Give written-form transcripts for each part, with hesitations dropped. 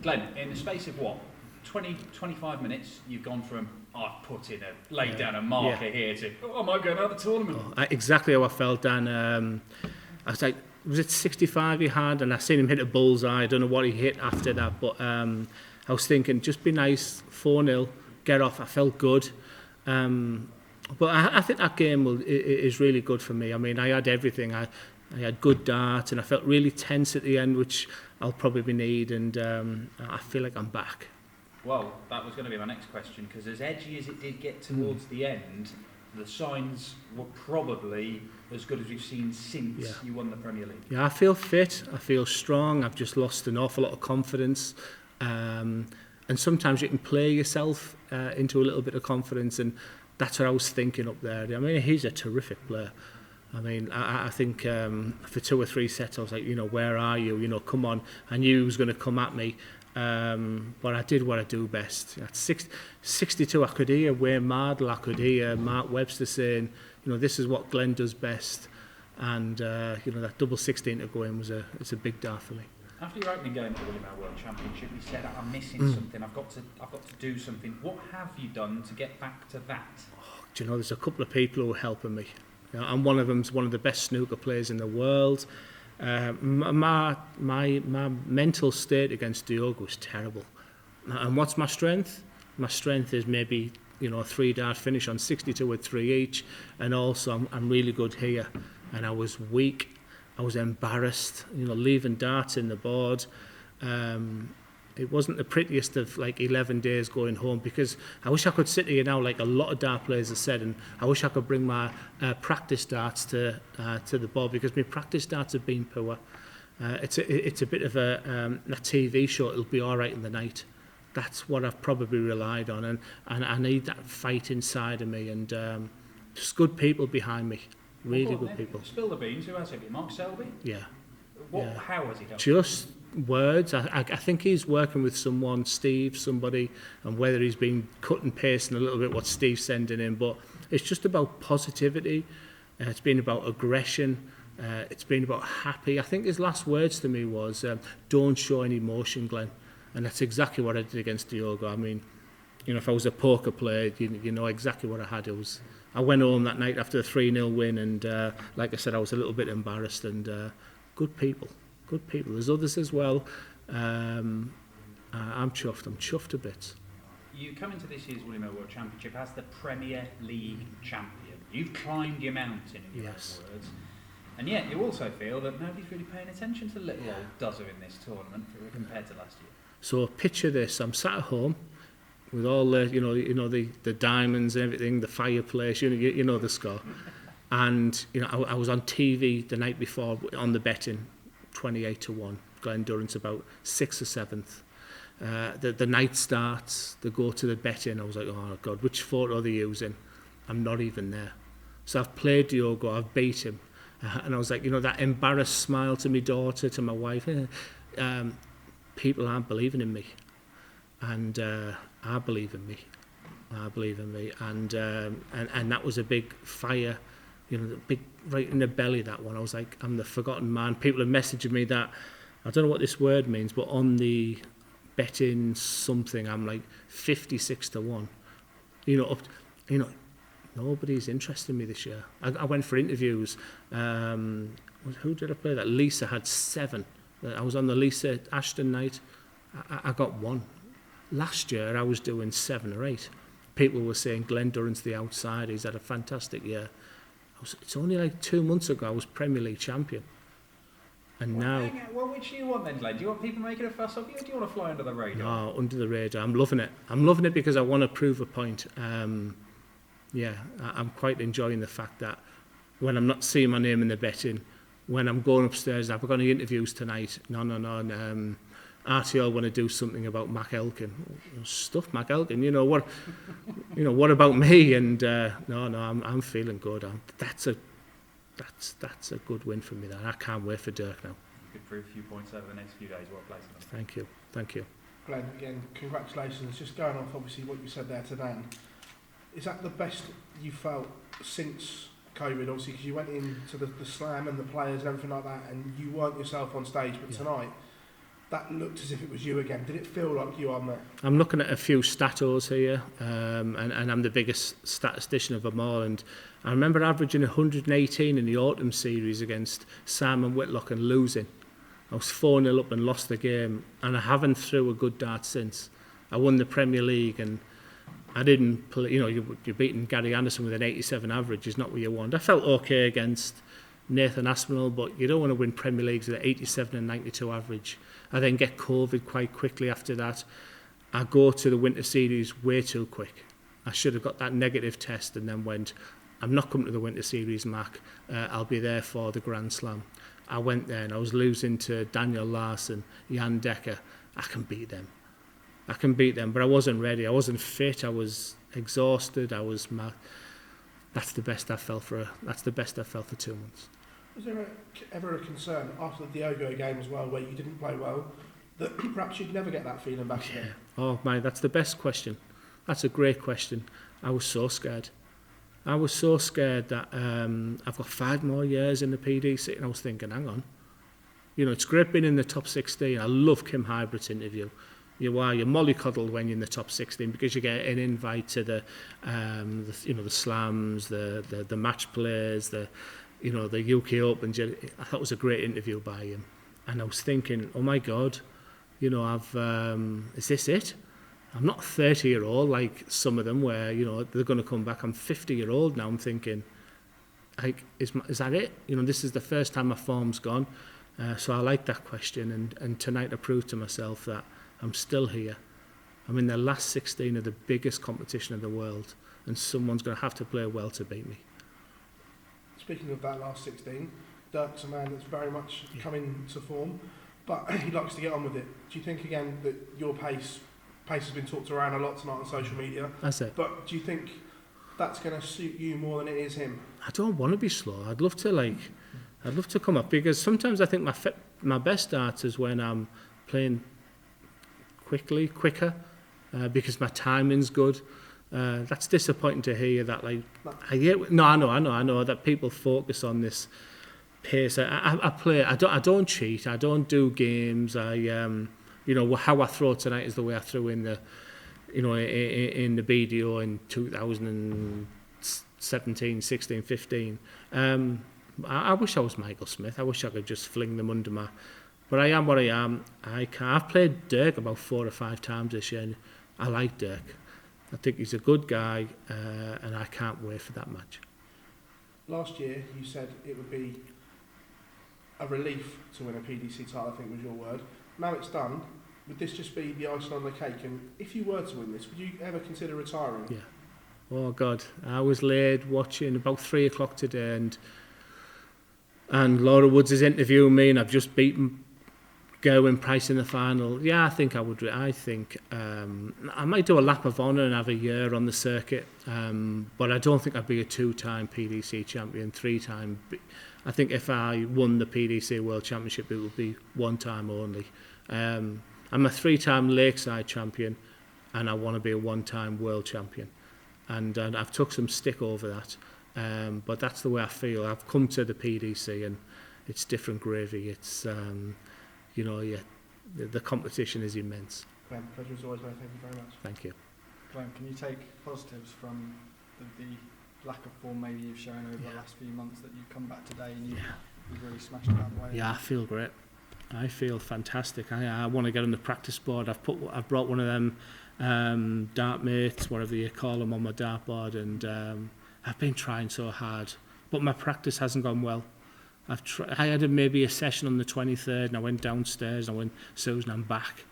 Glenn, in the space of what, 20, 25 minutes, you've gone from, I've put in laid down a marker here to, I might go another tournament. Exactly how I felt, Dan. I was like, was it 65 he had? And I seen him hit a bullseye. I don't know what he hit after that, but I was thinking, just be nice, 4-0, get off. I felt good. But I think that game is really good for me. I mean, I had everything. I had good dart, and I felt really tense at the end, which I'll probably need, and I feel like I'm back. Well, that was going to be my next question, because as edgy as it did get towards the end, the signs were probably as good as we've seen since you won the Premier League. Yeah, I feel fit, I feel strong, I've just lost an awful lot of confidence, and sometimes you can play yourself into a little bit of confidence, and that's what I was thinking up there. I mean, he's a terrific player. I mean, I think for 2 or 3 sets I was like, where are you? Come on. I knew he was going to come at me. But I did what I do best. At 62, I could hear Wayne Mardle, I could hear Mark Webster saying, this is what Glenn does best. And, that double 16 to go in it's a big dart for me. After your opening game at the William Hill World Championship, you said, I'm missing something, I've got to do something. What have you done to get back to that? Do you know, there's a couple of people who are helping me. And one of them's one of the best snooker players in the world. My mental state against Diogo was terrible. And what's my strength? My strength is maybe a 3-dart finish on 62 with 3 each, and also I'm really good here. And I was weak. I was embarrassed. Leaving darts in the board. It wasn't the prettiest of 11 days going home, because I wish I could sit here now, like a lot of dart players have said, and I wish I could bring my practice darts to the board, because my practice darts have been poor. It's a bit of a TV show. It'll be all right in the night. That's what I've probably relied on, and I need that fight inside of me, and just good people behind me, really good people. Spill the beans. Who has it? Mark Selby? Yeah. How has he helped? Just words. I think he's working with somebody, and whether he's been cut and pasting a little bit what Steve's sending in, but it's just about positivity. It's been about aggression. It's been about happy. I think his last words to me was, don't show any emotion, Glenn. And that's exactly what I did against Diogo. I mean, if I was a poker player, you know exactly what I had. I went home that night after a 3-0 win, and like I said, I was a little bit embarrassed, and good people. There's others as well. I'm chuffed. I'm chuffed a bit. You come into this year's William Hill World Championship as the Premier League champion. You've climbed your mountain, in your own words. And yet you also feel that nobody's really paying attention to little old Duzza in this tournament compared to last year. So picture this. I'm sat at home with all the, the diamonds and everything, the fireplace, you know the score. And, I was on TV the night before on the betting, 28-1. Glen Durrant's about 6th or 7th. The night starts, they go to the betting. I was like, oh God, which photo are they using? I'm not even there. So I've played Diogo, I've beat him. And I was like, that embarrassed smile to my daughter, to my wife. People aren't believing in me. And I believe in me. And that was a big fire. The big right in the belly, that one. I was like, I'm the forgotten man. People are messaging me that, I don't know what this word means, but on the betting something, I'm like 56-1. Nobody's interested in me this year. I went for interviews. Who did I play that? Lisa had 7. I was on the Lisa Ashton night. I got 1. Last year, I was doing 7 or 8. People were saying Glen Durrant's the outsider. He's had a fantastic year. It's only like 2 months ago I was Premier League champion. And now... Well, which do you want then, Glenn? Do you want people making a fuss of you, or do you want to fly under the radar? No, under the radar. I'm loving it. I'm loving it because I want to prove a point. I'm quite enjoying the fact that when I'm not seeing my name in the betting, when I'm going upstairs, I've got any interviews tonight. No. RTL want to do something about Mac Elkin. Stuff Mac Elkin. What about me? And I'm feeling good. That's a good win for me. I can't wait for Dirk now. You could prove a few points over the next few days. What place? Thank you. Glenn, again, congratulations. Just going off obviously what you said there to Dan. Is that the best you felt since COVID? Obviously, because you went into the slam and the players and everything like that, and you weren't yourself on stage. But tonight, that looked as if it was you again. Did it feel like you on there? I'm looking at a few statos here, and I'm the biggest statistician of them all. And I remember averaging 118 in the autumn series against Simon Whitlock and losing. I was 4-0 up and lost the game, and I haven't threw a good dart since. I won the Premier League, and I didn't play, you're beating Gary Anderson with an 87 average is not what you want. I felt okay against Nathan Aspinall, but you don't want to win Premier Leagues with an 87 and 92 average. I then get COVID quite quickly after that. I go to the Winter Series way too quick. I should have got that negative test and then went, I'm not coming to the Winter Series, Mac. I'll be there for the Grand Slam. I went there and I was losing to Daniel Larson, Jan Decker. I can beat them, but I wasn't ready. I wasn't fit. I was exhausted. That's the best I felt for 2 months. Was there ever a concern after the Diogo game as well, where you didn't play well, that perhaps you'd never get that feeling back again? Oh man, that's the best question. That's a great question. I was so scared. That I've got 5 more years in the PDC, and I was thinking, hang on. It's great being in the top 16. I love Kim Hybrid's interview. You're mollycoddled when you're in the top 16 because you get an invite to the slams, the match plays, the UK Open. I thought it was a great interview by him, and I was thinking, oh my God, is this it? I'm not a 30-year-old like some of them where they're going to come back. I'm 50-year-old now. I'm thinking, like, is that it? This is the first time my form's gone. So I like that question, and tonight I proved to myself that I'm still here. I'm in the last 16 of the biggest competition in the world, and someone's going to have to play well to beat me. Speaking of that last 16, Dirk's a man that's very much come into form, but he likes to get on with it. Do you think, again, that your pace has been talked around a lot tonight on social media? That's it. But do you think that's going to suit you more than it is him? I don't want to be slow. I'd love to come up, because sometimes I think my best darts is when I'm playing quicker, because my timing's good. That's disappointing to hear that. I know that people focus on this pace. I play. I don't cheat. I don't do games. How I throw tonight is the way I threw in the BDO in 2017, 16, 15. I wish I was Michael Smith. I wish I could just fling them under my. But I am what I am. I've played Dirk about 4 or 5 times this year, and I like Dirk. I think he's a good guy, and I can't wait for that match. Last year, you said it would be a relief to win a PDC title, I think was your word. Now it's done. Would this just be the icing on the cake? And if you were to win this, would you ever consider retiring? Yeah. Oh, God. I was laid watching about 3 o'clock today, and Laura Woods is interviewing me, and I've just beaten Gerwin Price in the final. Yeah, I think I would. I think I might do a lap of honour and have a year on the circuit, but I don't think I'd be a 2-time PDC champion, 3-time. I think if I won the PDC World Championship, it would be 1 time only. I'm a 3-time Lakeside Champion, and I want to be a 1-time World Champion. And I've took some stick over that, but that's the way I feel. I've come to the PDC, and it's different gravy. It's the competition is immense. Glenn, pleasure as always, mate. Thank you very much. Thank you. Glenn, can you take positives from the lack of form maybe you've shown over the last few months, that you've come back today and you've really smashed it out of the way? Yeah, I feel great. I feel fantastic. I want to get on the practice board. I've brought one of them dart mates, whatever you call them, on my dartboard, and I've been trying so hard, but my practice hasn't gone well. I had maybe a session on the 23rd, and I went downstairs, and I went, Susan, I'm back.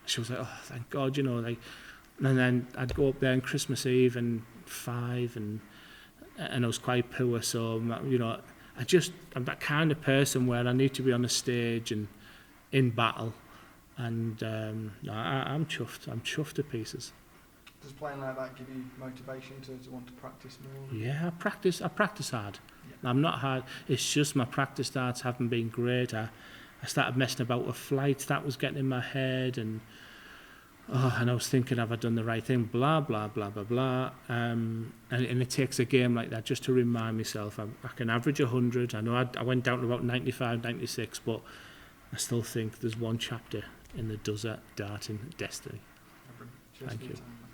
She was like, oh, thank God, and then I'd go up there on Christmas Eve and 5, and I was quite poor, so, I'm that kind of person where I need to be on the stage and in battle, and I'm chuffed. I'm chuffed to pieces. Does playing like that give you motivation to want to practice more? Yeah, I practice hard. Yeah. I'm not hard. It's just my practice darts haven't been great. I started messing about with flights. That was getting in my head, and I was thinking, have I done the right thing? Blah, blah, blah, blah, blah. And it takes a game like that just to remind myself I can average 100. I know I went down to about 95, 96, but I still think there's one chapter in the Duzza darting destiny. Cheers Thank for your you. time, mate.